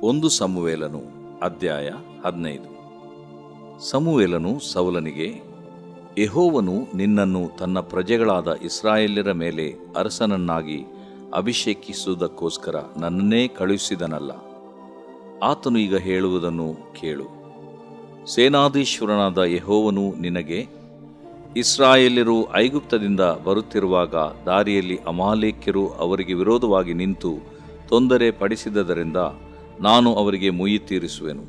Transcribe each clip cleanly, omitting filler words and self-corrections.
1 ಸಮುವೇಲನು ಅಧ್ಯಾಯ 15. ಸಮುವೇಲನು ಸೌಲನಿಗೆ, ಯೆಹೋವನು ನಿನ್ನನ್ನು ತನ್ನ ಪ್ರಜೆಗಳಾದ ಇಸ್ರಾಯೇಲ್ಯರ ಮೇಲೆ ಅರಸನನ್ನಾಗಿ ಅಭಿಷೇಕಿಸುವುದಕ್ಕೋಸ್ಕರ ನನ್ನನ್ನೇ ಕಳುಹಿಸಿದನಲ್ಲ. ಆತನು ಈಗ ಹೇಳುವುದನ್ನು ಕೇಳು. ಸೇನಾಧೀಶ್ವರನಾದ ಯೆಹೋವನು ನಿನಗೆ, ಇಸ್ರಾಯೇಲ್ಯರು ಐಗುಪ್ತದಿಂದ ಬರುತ್ತಿರುವಾಗ ದಾರಿಯಲ್ಲಿ ಅಮಾಲೇಕ್ಯರು ಅವರಿಗೆ ವಿರೋಧವಾಗಿ ನಿಂತು ತೊಂದರೆ ಪಡಿಸಿದ್ದರಿಂದ ನಾನು ಅವರಿಗೆ ಮುಯ್ಯಿ ತೀರಿಸುವೆನು.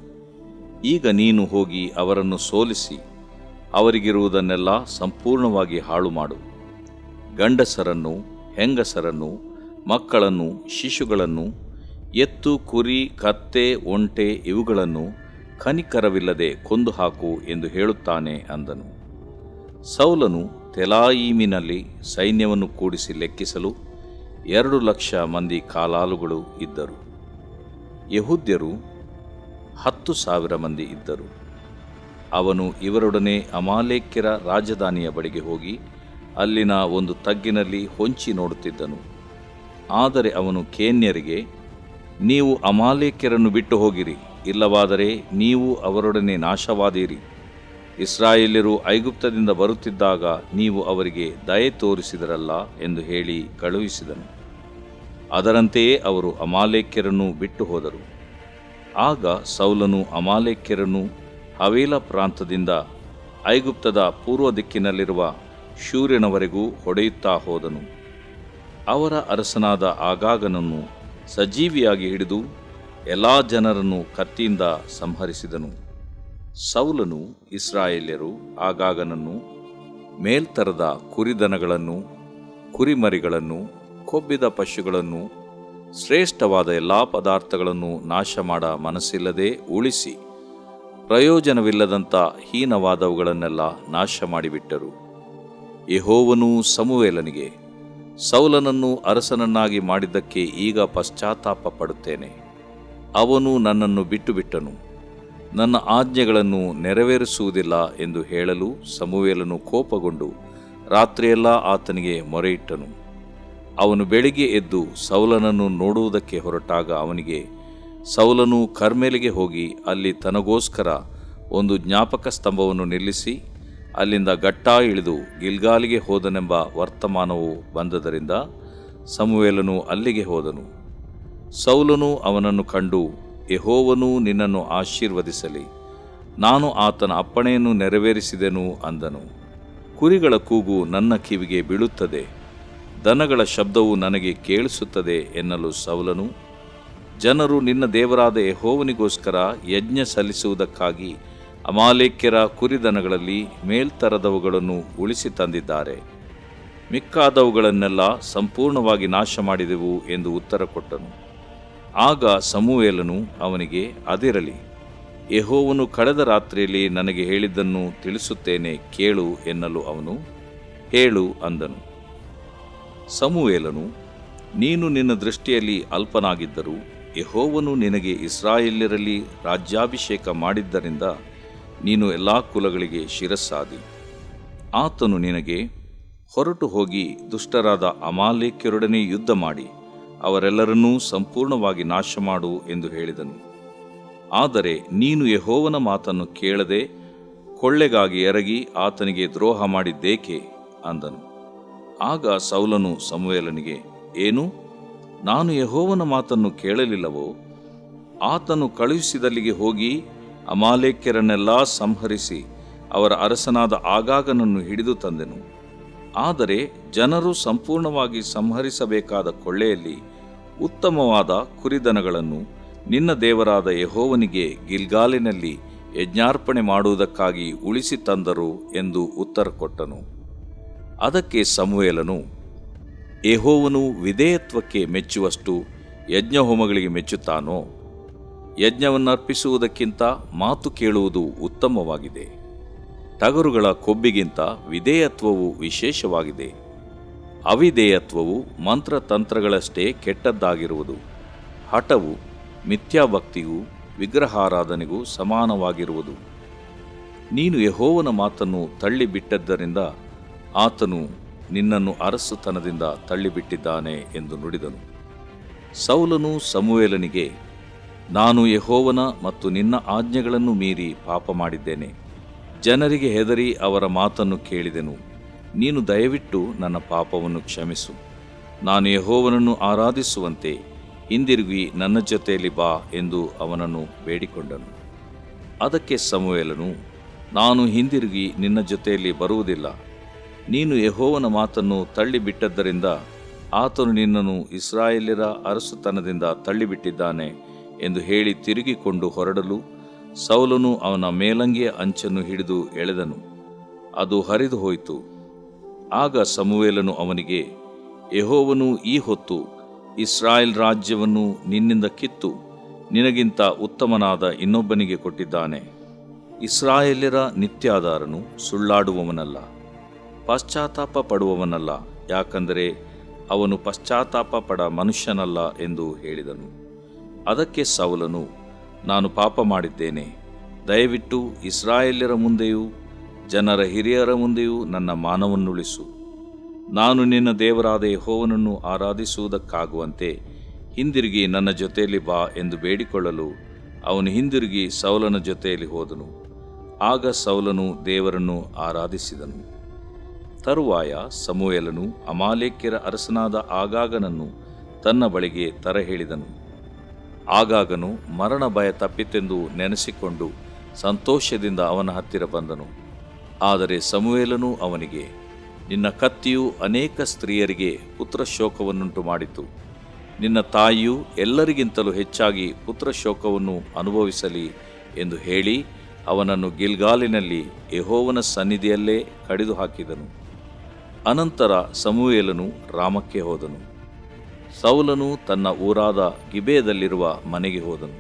ಈಗ ನೀನು ಹೋಗಿ ಅವರನ್ನು ಸೋಲಿಸಿ ಅವರಿಗಿರುವುದನ್ನೆಲ್ಲ ಸಂಪೂರ್ಣವಾಗಿ ಹಾಳು ಮಾಡು. ಗಂಡಸರನ್ನು, ಹೆಂಗಸರನ್ನು, ಮಕ್ಕಳನ್ನು, ಶಿಶುಗಳನ್ನು, ಎತ್ತು, ಕುರಿ, ಕತ್ತೆ, ಒಂಟೆ ಇವುಗಳನ್ನು ಕನಿಕರವಿಲ್ಲದೆ ಕೊಂದು ಹಾಕು ಎಂದು ಹೇಳುತ್ತಾನೆ ಅಂದನು. ಸೌಲನು ತೆಲಾಯೀಮಿನಲ್ಲಿ ಸೈನ್ಯವನ್ನು ಕೂಡಿಸಿ ಲೆಕ್ಕಿಸಲು 2,00,000 ಮಂದಿ ಕಾಲಾಳುಗಳು ಇದ್ದರು. ಯೆಹೂದ್ಯರು 10,000 ಮಂದಿ ಇದ್ದರು. ಅವನು ಇವರೊಡನೆ ಅಮಾಲೇಕ್ಯರ ರಾಜಧಾನಿಯ ಬಳಿಗೆ ಹೋಗಿ ಅಲ್ಲಿನ ಒಂದು ತಗ್ಗಿನಲ್ಲಿ ಹೊಂಚಿ ನೋಡುತ್ತಿದ್ದನು. ಆದರೆ ಅವನು ಕೇನ್ಯರಿಗೆ, ನೀವು ಅಮಾಲೇಕ್ಯರನ್ನು ಬಿಟ್ಟು ಹೋಗಿರಿ, ಇಲ್ಲವಾದರೆ ನೀವು ಅವರೊಡನೆ ನಾಶವಾದೀರಿ. ಇಸ್ರಾಯೇಲ್ಯರು ಐಗುಪ್ತದಿಂದ ಬರುತ್ತಿದ್ದಾಗ ನೀವು ಅವರಿಗೆ ದಯೆ ತೋರಿಸಿದರಲ್ಲ ಎಂದು ಹೇಳಿ ಕಳುಹಿಸಿದನು. ಅದರಂತೆಯೇ ಅವರು ಅಮಾಲೇಕ್ಯರನ್ನು ಬಿಟ್ಟು ಹೋದರು. ಆಗ ಸೌಲನು ಅಮಾಲೇಕ್ಯರನ್ನು ಹವೇಲ ಪ್ರಾಂತದಿಂದ ಐಗುಪ್ತದ ಪೂರ್ವ ದಿಕ್ಕಿನಲ್ಲಿರುವ ಶೂರ್ಯನವರೆಗೂ ಹೊಡೆಯುತ್ತಾ ಹೋದನು. ಅವರ ಅರಸನಾದ ಆಗಾಗನನ್ನು ಸಜೀವಿಯಾಗಿ ಹಿಡಿದು ಎಲ್ಲಾ ಜನರನ್ನು ಕತ್ತಿಯಿಂದ ಸಂಹರಿಸಿದನು. ಸೌಲನು ಇಸ್ರಾಯೇಲ್ಯರು ಆಗಾಗನನ್ನು ಮೇಲ್ತರದ ಕುರಿದನಗಳನ್ನು, ಕುರಿಮರಿಗಳನ್ನು, ಕೊಬ್ಬಿದ ಪಶುಗಳನ್ನು, ಶ್ರೇಷ್ಠವಾದ ಎಲ್ಲ ಪದಾರ್ಥಗಳನ್ನು ನಾಶ ಮಾಡ ಮನಸ್ಸಿಲ್ಲದೆ ಉಳಿಸಿ ಪ್ರಯೋಜನವಿಲ್ಲದಂಥ ಹೀನವಾದವುಗಳನ್ನೆಲ್ಲ ನಾಶ ಮಾಡಿಬಿಟ್ಟರು. ಯೆಹೋವನು ಸಮುವೇಲನಿಗೆ, ಸೌಲನನ್ನು ಅರಸನನ್ನಾಗಿ ಮಾಡಿದ್ದಕ್ಕೆ ಈಗ ಪಶ್ಚಾತ್ತಾಪ ಪಡುತ್ತೇನೆ. ಅವನು ನನ್ನನ್ನು ಬಿಟ್ಟುಬಿಟ್ಟನು, ನನ್ನ ಆಜ್ಞೆಗಳನ್ನು ನೆರವೇರಿಸುವುದಿಲ್ಲ ಎಂದು ಹೇಳಲು ಸಮುವೇಲನು ಕೋಪಗೊಂಡು ರಾತ್ರಿಯೆಲ್ಲ ಆತನಿಗೆ ಮೊರೆಯಿಟ್ಟನು. ಅವನು ಬೆಳಿಗ್ಗೆ ಎದ್ದು ಸೌಲನನ್ನು ನೋಡುವುದಕ್ಕೆ ಹೊರಟಾಗ ಅವನಿಗೆ, ಸೌಲನು ಕರ್ಮೆಲಿಗೆ ಹೋಗಿ ಅಲ್ಲಿ ತನಗೋಸ್ಕರ ಒಂದು ಜ್ಞಾಪಕ ಸ್ತಂಭವನ್ನು ನಿಲ್ಲಿಸಿ ಅಲ್ಲಿಂದ ಗಟ್ಟಾ ಇಳಿದು ಗಿಲ್ಗಾಲಿಗೆ ಹೋದನೆಂಬ ವರ್ತಮಾನವು ಬಂದದರಿಂದ ಸಮುವೇಲನು ಅಲ್ಲಿಗೆ ಹೋದನು. ಸೌಲನು ಅವನನ್ನು ಕಂಡು, ಯೆಹೋವನು ನಿನ್ನನ್ನು ಆಶೀರ್ವದಿಸಲಿ, ನಾನು ಆತನ ಅಪ್ಪಣೆಯನ್ನು ನೆರವೇರಿಸಿದೆನು ಅಂದನು. ಕುರಿಗಳ ಕೂಗು ನನ್ನ ಕಿವಿಗೆ ಬೀಳುತ್ತದೆ, ದನಗಳ ಶಬ್ದವು ನನಗೆ ಕೇಳಿಸುತ್ತದೆ ಎನ್ನಲು ಸೌಲನು, ಜನರು ನಿನ್ನ ದೇವರಾದ ಯೆಹೋವನಿಗೋಸ್ಕರ ಯಜ್ಞ ಸಲ್ಲಿಸುವುದಕ್ಕಾಗಿ ಅಮಾಲೇಕ್ಯರ ಕುರಿದನಗಳಲ್ಲಿ ಮೇಲ್ತರದವುಗಳನ್ನು ಉಳಿಸಿ ತಂದಿದ್ದಾರೆ, ಮಿಕ್ಕಾದವುಗಳನ್ನೆಲ್ಲ ಸಂಪೂರ್ಣವಾಗಿ ನಾಶ ಮಾಡಿದೆವು ಎಂದು ಉತ್ತರ ಕೊಟ್ಟನು. ಆಗ ಸಮುವೇಲನು ಅವನಿಗೆ, ಅದಿರಲಿ, ಯೆಹೋವನು ಕಳೆದ ರಾತ್ರಿಯಲ್ಲಿ ನನಗೆ ಹೇಳಿದ್ದನ್ನು ತಿಳಿಸುತ್ತೇನೆ, ಕೇಳು ಎನ್ನಲು ಅವನು, ಹೇಳು ಅಂದನು. ಸಮುವೇಲನು, ನೀನು ನಿನ್ನ ದೃಷ್ಟಿಯಲ್ಲಿ ಅಲ್ಪನಾಗಿದ್ದರೂ ಯೆಹೋವನು ನಿನಗೆ ಇಸ್ರಾಯೇಲ್ಯರಲ್ಲಿ ರಾಜ್ಯಾಭಿಷೇಕ ಮಾಡಿದ್ದರಿಂದ ನೀನು ಎಲ್ಲಾ ಕುಲಗಳಿಗೆ ಶಿರಸ್ಸಾದಿ. ಆತನು ನಿನಗೆ, ಹೊರಟು ಹೋಗಿ ದುಷ್ಟರಾದ ಅಮಾಲೇಕ್ಯರೊಡನೆ ಯುದ್ಧ ಮಾಡಿ ಅವರೆಲ್ಲರನ್ನೂ ಸಂಪೂರ್ಣವಾಗಿ ನಾಶ ಮಾಡು ಎಂದು ಹೇಳಿದನು. ಆದರೆ ನೀನು ಯೆಹೋವನ ಮಾತನ್ನು ಕೇಳದೆ ಕೊಳ್ಳೆಗಾಗಿ ಎರಗಿ ಆತನಿಗೆ ದ್ರೋಹ ಮಾಡಿದ್ದೇಕೆ ಅಂದನು. ಆಗ ಸೌಲನು ಸಮುವೇಲನಿಗೆ, ಏನು, ನಾನು ಯೆಹೋವನ ಮಾತನ್ನು ಕೇಳಲಿಲ್ಲವೋ? ಆತನು ಕಳುಹಿಸಿದಲ್ಲಿಗೆ ಹೋಗಿ ಅಮಾಲೇಕ್ಯರನ್ನೆಲ್ಲ ಸಂಹರಿಸಿ ಅವರ ಅರಸನಾದ ಆಗಾಗನನ್ನು ಹಿಡಿದು ತಂದೆನು. ಆದರೆ ಜನರು ಸಂಪೂರ್ಣವಾಗಿ ಸಂಹರಿಸಬೇಕಾದ ಕೊಳ್ಳೆಯಲ್ಲಿ ಉತ್ತಮವಾದ ಕುರಿದನಗಳನ್ನು ನಿನ್ನ ದೇವರಾದ ಯೆಹೋವನಿಗೆ ಗಿಲ್ಗಾಲಿನಲ್ಲಿ ಯಜ್ಞಾರ್ಪಣೆ ಮಾಡುವುದಕ್ಕಾಗಿ ಉಳಿಸಿ ತಂದರು ಎಂದು ಉತ್ತರ ಕೊಟ್ಟನು. ಅದಕ್ಕೆ ಸಮುವೇಲನು, ಯೆಹೋವನು ವಿಧೇಯತ್ವಕ್ಕೆ ಮೆಚ್ಚುವಷ್ಟು ಯಜ್ಞಹೋಮಗಳಿಗೆ ಮೆಚ್ಚುತ್ತಾನೋ? ಯಜ್ಞವನ್ನರ್ಪಿಸುವುದಕ್ಕಿಂತ ಮಾತು ಕೇಳುವುದು ಉತ್ತಮವಾಗಿದೆ. ಟಗರುಗಳ ಕೊಬ್ಬಿಗಿಂತ ವಿಧೇಯತ್ವವು ವಿಶೇಷವಾಗಿದೆ. ಅವಿಧೇಯತ್ವವು ಮಂತ್ರತಂತ್ರಗಳಷ್ಟೇ ಕೆಟ್ಟದ್ದಾಗಿರುವುದು. ಹಠವು ಮಿಥ್ಯಾಭಕ್ತಿಗೂ ವಿಗ್ರಹಾರಾಧನೆಗೂ ಸಮಾನವಾಗಿರುವುದು. ನೀನು ಯೆಹೋವನ ಮಾತನ್ನು ತಳ್ಳಿಬಿಟ್ಟದ್ದರಿಂದ ಆತನು ನಿನ್ನನ್ನು ಅರಸುತನದಿಂದ ತಳ್ಳಿಬಿಟ್ಟಿದ್ದಾನೆ ಎಂದು ನುಡಿದನು. ಸೌಲನು ಸಮುವೇಲನಿಗೆ, ನಾನು ಯೆಹೋವನ ಮತ್ತು ನಿನ್ನ ಆಜ್ಞೆಗಳನ್ನು ಮೀರಿ ಪಾಪ ಮಾಡಿದ್ದೇನೆ. ಜನರಿಗೆ ಹೆದರಿ ಅವರ ಮಾತನ್ನು ಕೇಳಿದೆನು. ನೀನು ದಯವಿಟ್ಟು ನನ್ನ ಪಾಪವನ್ನು ಕ್ಷಮಿಸು. ನಾನು ಯೆಹೋವನನ್ನು ಆರಾಧಿಸುವಂತೆ ಹಿಂದಿರುಗಿ ನನ್ನ ಜೊತೆಯಲ್ಲಿ ಬಾ ಎಂದು ಅವನನ್ನು ಬೇಡಿಕೊಂಡನು. ಅದಕ್ಕೆ ಸಮುವೇಲನು, ನಾನು ಹಿಂದಿರುಗಿ ನಿನ್ನ ಜೊತೆಯಲ್ಲಿ ಬರುವುದಿಲ್ಲ. ನೀನು ಯೆಹೋವನ ಮಾತನ್ನು ತಳ್ಳಿಬಿಟ್ಟದ್ದರಿಂದ ಆತನು ನಿನ್ನನ್ನು ಇಸ್ರಾಯೇಲ್ಯರ ಅರಸುತನದಿಂದ ತಳ್ಳಿಬಿಟ್ಟಿದ್ದಾನೆ ಎಂದು ಹೇಳಿ ತಿರುಗಿಕೊಂಡು ಹೊರಡಲು ಸೌಲನು ಅವನ ಮೇಲಂಗಿಯ ಅಂಚನ್ನು ಹಿಡಿದು ಎಳೆದನು. ಅದು ಹರಿದು ಹೋಯಿತು. ಆಗ ಸಮುವೇಲನು ಅವನಿಗೆ, ಯೆಹೋವನು ಈ ಹೊತ್ತು ಇಸ್ರಾಯೇಲ್ ರಾಜ್ಯವನ್ನು ನಿನ್ನಿಂದ ಕಿತ್ತು ನಿನಗಿಂತ ಉತ್ತಮನಾದ ಇನ್ನೊಬ್ಬನಿಗೆ ಕೊಟ್ಟಿದ್ದಾನೆ. ಇಸ್ರಾಯೇಲ್ಯರ ನಿತ್ಯಾಧಾರನು ಸುಳ್ಳಾಡುವವನಲ್ಲ, ಪಶ್ಚಾತ್ತಾಪ ಪಡುವವನಲ್ಲ, ಯಾಕಂದರೆ ಅವನು ಪಶ್ಚಾತ್ತಾಪ ಪಡ ಮನುಷ್ಯನಲ್ಲ ಎಂದು ಹೇಳಿದನು. ಅದಕ್ಕೆ ಸೌಲನು, ನಾನು ಪಾಪ ಮಾಡಿದ್ದೇನೆ. ದಯವಿಟ್ಟು ಇಸ್ರಾಯೇಲ್ಯರ ಮುಂದೆಯೂ ಜನರ ಹಿರಿಯರ ಮುಂದೆಯೂ ನನ್ನ ಮಾನವನ್ನುಳಿಸು. ನಾನು ನಿನ್ನ ದೇವರಾದ ಯೆಹೋವನನ್ನು ಆರಾಧಿಸುವುದಕ್ಕಾಗುವಂತೆ ಹಿಂದಿರುಗಿ ನನ್ನ ಜೊತೆಯಲ್ಲಿ ಬಾ ಎಂದು ಬೇಡಿಕೊಳ್ಳಲು ಅವನು ಹಿಂದಿರುಗಿ ಸೌಲನ ಜೊತೆಯಲ್ಲಿ ಹೋದನು. ಆಗ ಸೌಲನು ದೇವರನ್ನು ಆರಾಧಿಸಿದನು. ತರುವಾಯ ಸಮುವೇಲನು ಅಮಾಲೇಕ್ಯರ ಅರಸನಾದ ಆಗಾಗನನ್ನು ತನ್ನ ಬಳಿಗೆ ತರಹೇಳಿದನು. ಆಗಾಗನು ಮರಣ ಭಯ ತಪ್ಪಿತೆಂದು ನೆನೆಸಿಕೊಂಡು ಸಂತೋಷದಿಂದ ಅವನ ಹತ್ತಿರ ಬಂದನು. ಆದರೆ ಸಮುವೇಲನು ಅವನಿಗೆ, ನಿನ್ನ ಕತ್ತಿಯು ಅನೇಕ ಸ್ತ್ರೀಯರಿಗೆ ಪುತ್ರ ಶೋಕವನ್ನುಂಟು ಮಾಡಿತು. ನಿನ್ನ ತಾಯಿಯು ಎಲ್ಲರಿಗಿಂತಲೂ ಹೆಚ್ಚಾಗಿ ಪುತ್ರ ಶೋಕವನ್ನು ಅನುಭವಿಸಲಿ ಎಂದು ಹೇಳಿ ಅವನನ್ನು ಗಿಲ್ಗಾಲಿನಲ್ಲಿ ಯೆಹೋವನ ಸನ್ನಿಧಿಯಲ್ಲೇ ಕಡಿದು ಹಾಕಿದನು. ಅನಂತರ ಸಮುವೇಲನು ರಾಮಕ್ಕೆ ಹೋದನು. ಸೌಲನು ತನ್ನ ಊರಾದ ಗಿಬೆಯದಲ್ಲಿರುವ ಮನೆಗೆ ಹೋದನು.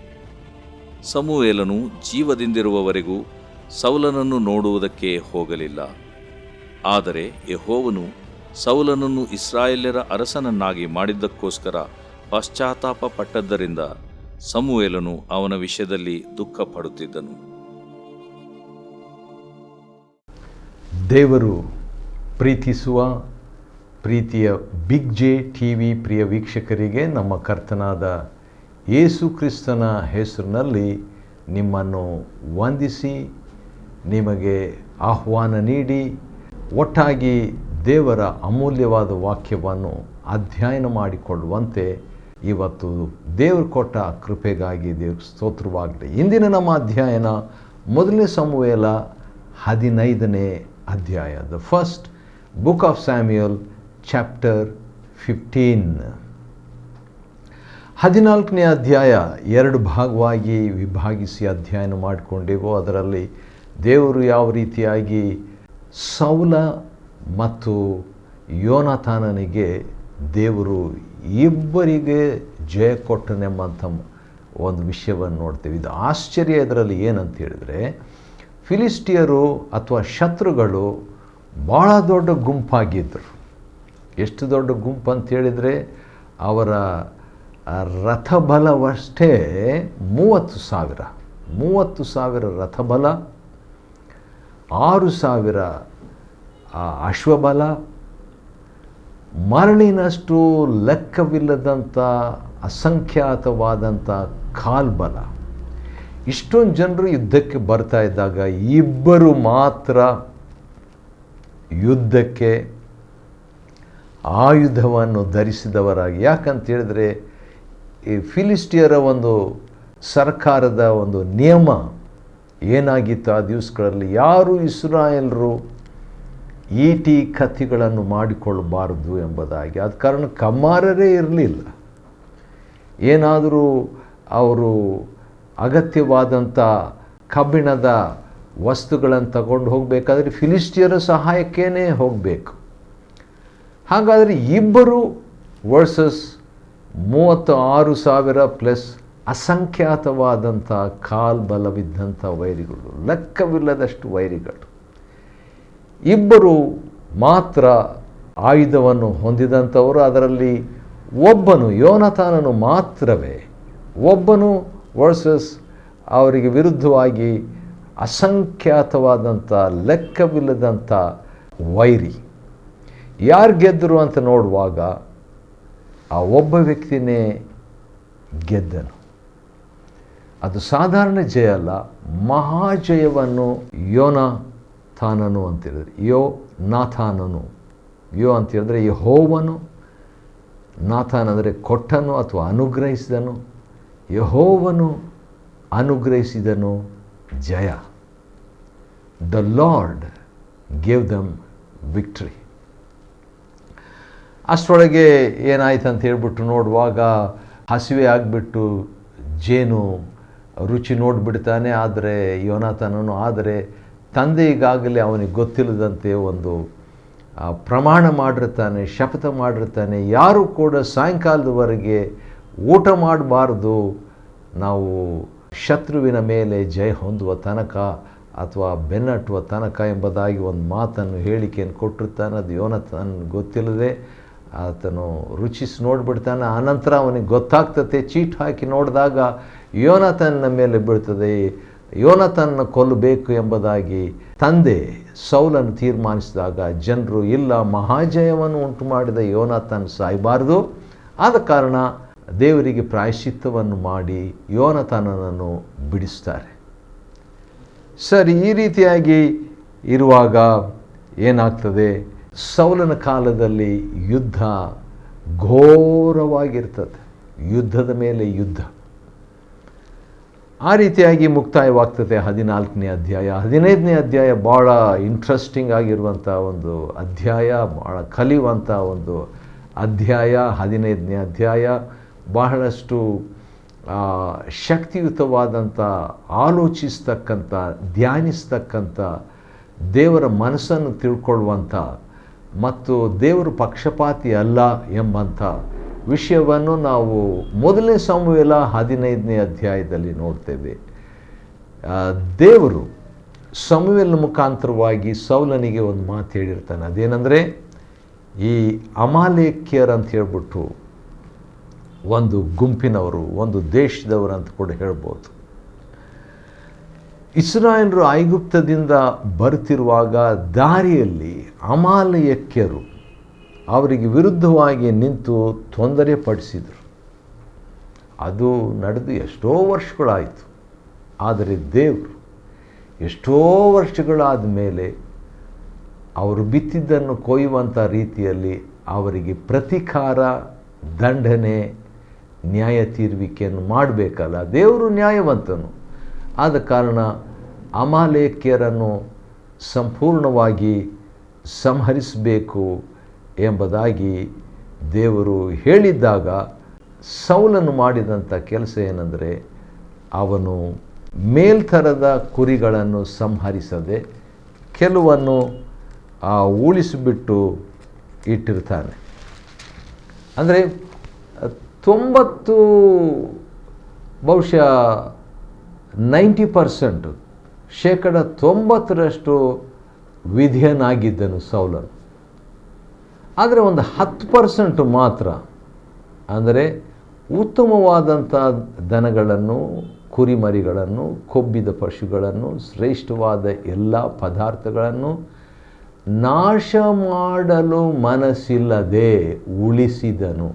ಸಮುವೇಲನು ಜೀವದಿಂದಿರುವವರೆಗೂ ಸೌಲನನ್ನು ನೋಡುವುದಕ್ಕೆ ಹೋಗಲಿಲ್ಲ. ಆದರೆ ಯೆಹೋವನು ಸೌಲನನ್ನು ಇಸ್ರಾಯೇಲ್ಯರ ಅರಸನನ್ನಾಗಿ ಮಾಡಿದ್ದಕ್ಕೋಸ್ಕರ ಪಶ್ಚಾತ್ತಾಪ ಪಟ್ಟದ್ದರಿಂದ ಸಮುವೇಲನು ಅವನ ವಿಷಯದಲ್ಲಿ ದುಃಖ ಪಡುತ್ತಿದ್ದನು. ದೇವರು ಪ್ರೀತಿಸುವ ಪ್ರೀತಿಯ ಬಿಗ್ ಜೆ ಟಿವಿ ಪ್ರಿಯ ವೀಕ್ಷಕರಿಗೆ ನಮ್ಮ ಕರ್ತನಾದ ಯೇಸು ಕ್ರಿಸ್ತನ ಹೆಸರಿನಲ್ಲಿ ನಿಮ್ಮನ್ನು ವಂದಿಸಿ ನಿಮಗೆ ಆಹ್ವಾನ ನೀಡಿ ಒಟ್ಟಾಗಿ ದೇವರ ಅಮೂಲ್ಯವಾದ ವಾಕ್ಯವನ್ನು ಅಧ್ಯಯನ ಮಾಡಿಕೊಳ್ಳುವಂತೆ ಇವತ್ತು ದೇವರು ಕೊಟ್ಟ ಕೃಪೆಗಾಗಿ ದೇವ್ರ ಸ್ತೋತ್ರವಾಗಲಿ. ಇಂದಿನ ನಮ್ಮ ಅಧ್ಯಯನ ಮೊದಲನೇ ಸಮುವೇಲ 15ನೇ ಅಧ್ಯಾಯ, the first book of Samuel chapter 15. 14ನೇ ಅಧ್ಯಾಯ 2 ಭಾಗವಾಗಿ ವಿಭಾಗಿಸಿ ಅಧ್ಯಯನ ಮಾಡಿಕೊಂಡೆವು. ಅದರಲ್ಲಿ ದೇವರು ಯಾವ ರೀತಿಯಾಗಿ ಸೌಲ ಮತ್ತು ಯೋನಾತಾನನಿಗೆ ದೇವರು ಇಬ್ಬರಿಗೆ ಜಯ ಕೊಟ್ಟನೆಂಬಂಥ ಒಂದು ವಿಷಯವನ್ನು ನೋಡ್ತೇವೆ. ಇದು ಆಶ್ಚರ್ಯ. ಇದರಲ್ಲಿ ಏನಂತ ಹೇಳಿದರೆ, ಫಿಲಿಸ್ಟಿಯರು ಅಥವಾ ಶತ್ರುಗಳು ಭಾಳ ದೊಡ್ಡ ಗುಂಪಾಗಿದ್ದರು. ಎಷ್ಟು ದೊಡ್ಡ ಗುಂಪು ಅಂತ ಹೇಳಿದರೆ, ಅವರ ರಥಬಲವಷ್ಟೇ 30,000 ರಥಬಲ, 6,000 ಅಶ್ವಬಲ, ಮರಳಿನಷ್ಟು ಲೆಕ್ಕವಿಲ್ಲದಂಥ ಅಸಂಖ್ಯಾತವಾದಂಥ ಕಾಲ್ಬಲ. ಇಷ್ಟೊಂದು ಜನರು ಯುದ್ಧಕ್ಕೆ ಬರ್ತಾ ಇದ್ದಾಗ ಇಬ್ಬರು ಮಾತ್ರ ಯುದ್ಧಕ್ಕೆ ಆಯುಧವನ್ನು ಧರಿಸಿದವರಾಗಿ. ಯಾಕಂತ ಹೇಳಿದರೆ, ಈ ಫಿಲಿಸ್ಟಿಯರ ಒಂದು ಸರ್ಕಾರದ ಒಂದು ನಿಯಮ ಏನಾಗಿತ್ತು ಆ ದಿವಸಗಳಲ್ಲಿ, ಯಾರು ಇಸ್ರಾಯೇಲರು ಈಟಿ ಕತ್ತಿಗಳನ್ನು ಮಾಡಿಕೊಳ್ಳಬಾರದು ಎಂಬುದಾಗಿ. ಆದ ಕಾರಣ ಕಮ್ಮಾರರೇ ಇರಲಿಲ್ಲ. ಏನಾದರೂ ಅವರು ಅಗತ್ಯವಾದಂಥ ಕಬ್ಬಿಣದ ವಸ್ತುಗಳನ್ನು ತಗೊಂಡು ಹೋಗಬೇಕಾದ್ರೆ ಫಿಲಿಸ್ಟಿಯರ ಸಹಾಯಕ್ಕೇ ಹೋಗಬೇಕು. ಹಾಗಾದರೆ ಇಬ್ಬರು ವರ್ಸಸ್ 36,000 ಪ್ಲಸ್ ಅಸಂಖ್ಯಾತವಾದಂಥ ಕಾಲ್ಬಲವಿದ್ದಂಥ ವೈರಿಗಳು, ಲೆಕ್ಕವಿಲ್ಲದಷ್ಟು ವೈರಿಗಳು. ಇಬ್ಬರು ಮಾತ್ರ ಆಯುಧವನ್ನು ಹೊಂದಿದಂಥವರು. ಅದರಲ್ಲಿ ಒಬ್ಬನು, ಯೋನಾತಾನನು ಮಾತ್ರವೇ, ಒಬ್ಬನು ವರ್ಸಸ್ ಅವರಿಗೆ ವಿರುದ್ಧವಾಗಿ ಅಸಂಖ್ಯಾತವಾದಂಥ ಲೆಕ್ಕವಿಲ್ಲದಂಥ ವೈರಿ. ಯಾರು ಗೆದ್ದರು ಅಂತ ನೋಡುವಾಗ ಆ ಒಬ್ಬ ವ್ಯಕ್ತಿನೇ ಗೆದ್ದನು. ಅದು ಸಾಧಾರಣ ಜಯ ಅಲ್ಲ, ಮಹಾಜಯವನ್ನು ಯೋನಾಥಾನನು ಅಂತೇಳಿದ್ರೆ, ನಾಥಾನನು. ಅಂತ ಹೇಳಿದ್ರೆ ಯೆಹೋವನು, ನಾಥಾನ್ ಅಂದರೆ ಕೊಟ್ಟನು ಅಥವಾ ಅನುಗ್ರಹಿಸಿದನು. ಯೆಹೋವನು ಅನುಗ್ರಹಿಸಿದನು ಜಯ. The lord gave them victory. ಅಷ್ಟರೊಳಗೆ ಏನಾಯ್ತು ಅಂತ ಹೇಳ್ಬಿಟ್ಟು ನೋಡುವಾಗ ಹಸಿವೆ ಆಗಿಬಿಟ್ಟು ಜೇನು ರುಚಿ ನೋಡಿಬಿಡ್ತಾನೆ. ಆದರೆ ಯೋನಾಥಾನನು ತಂದೆ ಈಗಾಗಲೇ ಅವನಿಗೆ ಗೊತ್ತಿಲ್ಲದಂತೆ ಒಂದು ಪ್ರಮಾಣ ಮಾಡಿರ್ತಾನೆ, ಶಪಥ ಮಾಡಿರ್ತಾನೆ, ಯಾರೂ ಕೂಡ ಸಾಯಂಕಾಲದವರೆಗೆ ಊಟ ಮಾಡಬಾರ್ದು, ನಾವು ಶತ್ರುವಿನ ಮೇಲೆ ಜಯ ಹೊಂದುವ ತನಕ ಅಥವಾ ಬೆನ್ನಟ್ಟುವ ತನಕ ಎಂಬುದಾಗಿ ಒಂದು ಮಾತನ್ನು ಹೇಳಿಕೆಯನ್ನು ಕೊಟ್ಟಿರ್ತಾನೆ. ಅದು ಯೋನಾಥಾನ್ ಗೊತ್ತಿಲ್ಲದೆ ಆತನು ರುಚಿಸಿ ನೋಡಿಬಿಡ್ತಾನೆ. ಆನಂತರ ಅವನಿಗೆ ಗೊತ್ತಾಗ್ತದೆ, ಚೀಟ್ ಹಾಕಿ ನೋಡಿದಾಗ ಯೋನಾಥಾನ್ನ ಮೇಲೆ ಬೀಳ್ತದೆ. ಯೋನಾಥಾನ್ನ ಕೊಲ್ಲಬೇಕು ಎಂಬುದಾಗಿ ತಂದೆ ಸೌಲನ್ನು ತೀರ್ಮಾನಿಸಿದಾಗ ಜನರು ಇಲ್ಲ, ಮಹಾಜಯವನ್ನು ಉಂಟು ಮಾಡಿದ ಯೋನಾಥಾನ್ ಸಾಯಬಾರ್ದು, ಆದ ಕಾರಣ ದೇವರಿಗೆ ಪ್ರಾಯಶ್ಚಿತ್ತವನ್ನು ಮಾಡಿ ಯೋನಾಥಾನನನ್ನು ಬಿಡಿಸ್ತಾರೆ. ಸರಿ, ಈ ರೀತಿಯಾಗಿ ಇರುವಾಗ ಏನಾಗ್ತದೆ, ಸೌಲನ ಕಾಲದಲ್ಲಿ ಯುದ್ಧ ಘೋರವಾಗಿರ್ತದೆ, ಯುದ್ಧದ ಮೇಲೆ ಯುದ್ಧ. ಆ ರೀತಿಯಾಗಿ ಮುಕ್ತಾಯವಾಗ್ತದೆ 14ನೇ ಅಧ್ಯಾಯ. 15ನೇ ಅಧ್ಯಾಯ ಭಾಳ ಇಂಟ್ರೆಸ್ಟಿಂಗ್ ಆಗಿರುವಂಥ ಒಂದು ಅಧ್ಯಾಯ, ಭಾಳ ಕಲಿಯುವಂಥ ಒಂದು ಅಧ್ಯಾಯ. 15ನೇ ಅಧ್ಯಾಯ ಬಹಳಷ್ಟು ಶಕ್ತಿಯುತವಾದಂಥ, ಆಲೋಚಿಸ್ತಕ್ಕಂಥ, ಧ್ಯಾನಿಸ್ತಕ್ಕಂಥ, ದೇವರ ಮನಸ್ಸನ್ನು ತಿಳ್ಕೊಳ್ಳುವಂಥ ಮತ್ತು ದೇವರು ಪಕ್ಷಪಾತಿ ಅಲ್ಲ ಎಂಬಂಥ ವಿಷಯವನ್ನು ನಾವು ಮೊದಲನೇ ಸಮುವೇಲ 15ನೇ ಅಧ್ಯಾಯದಲ್ಲಿ ನೋಡ್ತೇವೆ. ದೇವರು ಸಮುವೇಲನ ಮುಖಾಂತರವಾಗಿ ಸೌಲನಿಗೆ ಒಂದು ಮಾತು ಹೇಳಿರ್ತಾನೆ. ಅದೇನೆಂದರೆ, ಈ ಅಮಾಲೇಕ್ಯರು ಅಂತ ಹೇಳ್ಬಿಟ್ಟು ಒಂದು ಗುಂಪಿನವರು, ಒಂದು ದೇಶದವರು ಅಂತ ಕೂಡ ಹೇಳ್ಬೋದು. ಇಸ್ರಾಯೇಲರು ಐಗುಪ್ತದಿಂದ ಬರುತ್ತಿರುವಾಗ ದಾರಿಯಲ್ಲಿ ಅಮಾಲೇಕ್ಯರು ಅವರಿಗೆ ವಿರುದ್ಧವಾಗಿ ನಿಂತು ತೊಂದರೆ ಪಡಿಸಿದರು. ಅದು ನಡೆದು ಎಷ್ಟೋ ವರ್ಷಗಳಾಯಿತು. ಆದರೆ ದೇವರು ಎಷ್ಟೋ ವರ್ಷಗಳಾದ ಮೇಲೆ ಅವರು ಬಿತ್ತಿದ್ದನ್ನು ಕೊಯ್ಯುವಂಥ ರೀತಿಯಲ್ಲಿ ಅವರಿಗೆ ಪ್ರತಿಕಾರ, ದಂಡನೆ, ನ್ಯಾಯ ತೀರುವಿಕೆಯನ್ನು ಮಾಡಬೇಕಲ್ಲ. ದೇವರು ನ್ಯಾಯವಂತನು. ಆದ ಕಾರಣ ಅಮಾಲೇಕ್ಯರನ್ನು ಸಂಪೂರ್ಣವಾಗಿ ಸಂಹರಿಸಬೇಕು ಎಂಬುದಾಗಿ ದೇವರು ಹೇಳಿದ್ದಾಗ ಸೌಲನು ಮಾಡಿದಂಥ ಕೆಲಸ ಏನೆಂದರೆ, ಅವನು ಮೇಲ್ತರದ ಕುರಿಗಳನ್ನು ಸಂಹರಿಸದೆ ಕೆಲವನ್ನು ಉಳಿಸಿಬಿಟ್ಟು ಇಟ್ಟಿರ್ತಾನೆ. ಅಂದರೆ 90 ಬಹುಶಃ 90% 90% ವಿಧೇಯನಾಗಿದ್ದನು ಸೌಲನು. ಆದರೆ ಒಂದು 10% ಮಾತ್ರ, ಅಂದರೆ ಉತ್ತಮವಾದಂಥ ದನಗಳನ್ನು, ಕುರಿಮರಿಗಳನ್ನು, ಕೊಬ್ಬಿದ ಪಶುಗಳನ್ನು, ಶ್ರೇಷ್ಠವಾದ ಎಲ್ಲ ಪದಾರ್ಥಗಳನ್ನು ನಾಶ ಮಾಡಲು ಮನಸ್ಸಿಲ್ಲದೆ ಉಳಿಸಿದನು.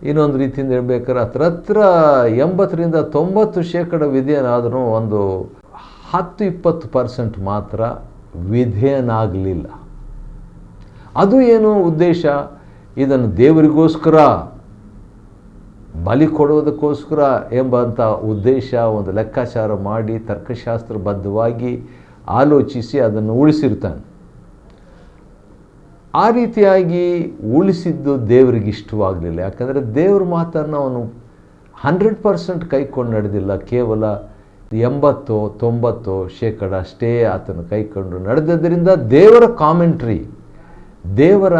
ಇನ್ನೊಂದು ರೀತಿಯಿಂದ ಹೇಳ್ಬೇಕಾದ್ರೆ ಹತ್ರ 80ರಿಂದ 90% ವಿಧೇಯನಾದರೂ ಒಂದು 10-20% ಮಾತ್ರ ವಿಧೇಯನಾಗಲಿಲ್ಲ. ಅದು ಏನು ಉದ್ದೇಶ? ಇದನ್ನು ದೇವರಿಗೋಸ್ಕರ ಬಲಿ ಕೊಡುವುದಕ್ಕೋಸ್ಕರ ಎಂಬಂಥ ಉದ್ದೇಶ ಒಂದು ಲೆಕ್ಕಾಚಾರ ಮಾಡಿ ತರ್ಕಶಾಸ್ತ್ರಬದ್ಧವಾಗಿ ಆಲೋಚಿಸಿ ಅದನ್ನು ಉಳಿಸಿರ್ತಾನೆ. ಆ ರೀತಿಯಾಗಿ ಉಳಿಸಿದ್ದು ದೇವರಿಗೆ ಇಷ್ಟವಾಗಲಿಲ್ಲ. ಯಾಕಂದರೆ ದೇವ್ರ ಮಾತನ್ನು ಅವನು 100% ಕೈಕೊಂಡು ನಡೆದಿಲ್ಲ. ಕೇವಲ 80-90% ಅಷ್ಟೇ ಆತನು ಕೈಕೊಂಡು ನಡೆದದ್ದರಿಂದ ದೇವರ ಕಾಮೆಂಟ್ರಿ, ದೇವರ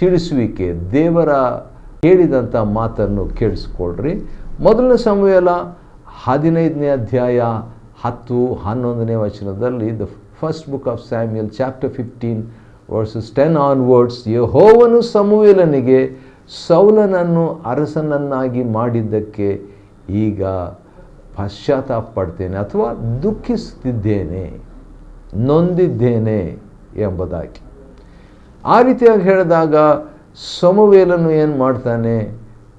ತಿಳಿಸುವಿಕೆ, ದೇವರ ಹೇಳಿದಂಥ ಮಾತನ್ನು ಕೇಳಿಸ್ಕೊಳ್ರಿ. ಮೊದಲನೇ ಸಮುವೇಲ 15ನೇ ಅಧ್ಯಾಯ 10-11ನೇ ವಚನದಲ್ಲಿ, the first book of Samuel chapter 15 verses 10 onwards, ಯೆಹೋವನು ಸಮುವೇಲನಿಗೆ ಸೌಲನನ್ನು ಅರಸನನ್ನಾಗಿ ಮಾಡಿದ್ದಕ್ಕೆ ಈಗ ಪಶ್ಚಾತ್ತಾಪ ಪಡ್ತೇನೆ ಅಥವಾ ದುಃಖಿಸುತ್ತಿದ್ದೇನೆ, ನೊಂದಿದ್ದೇನೆ ಎಂಬುದಾಗಿ. ಆ ರೀತಿಯಾಗಿ ಹೇಳಿದಾಗ ಸಮುವೇಲನು ಏನು ಮಾಡ್ತಾನೆ?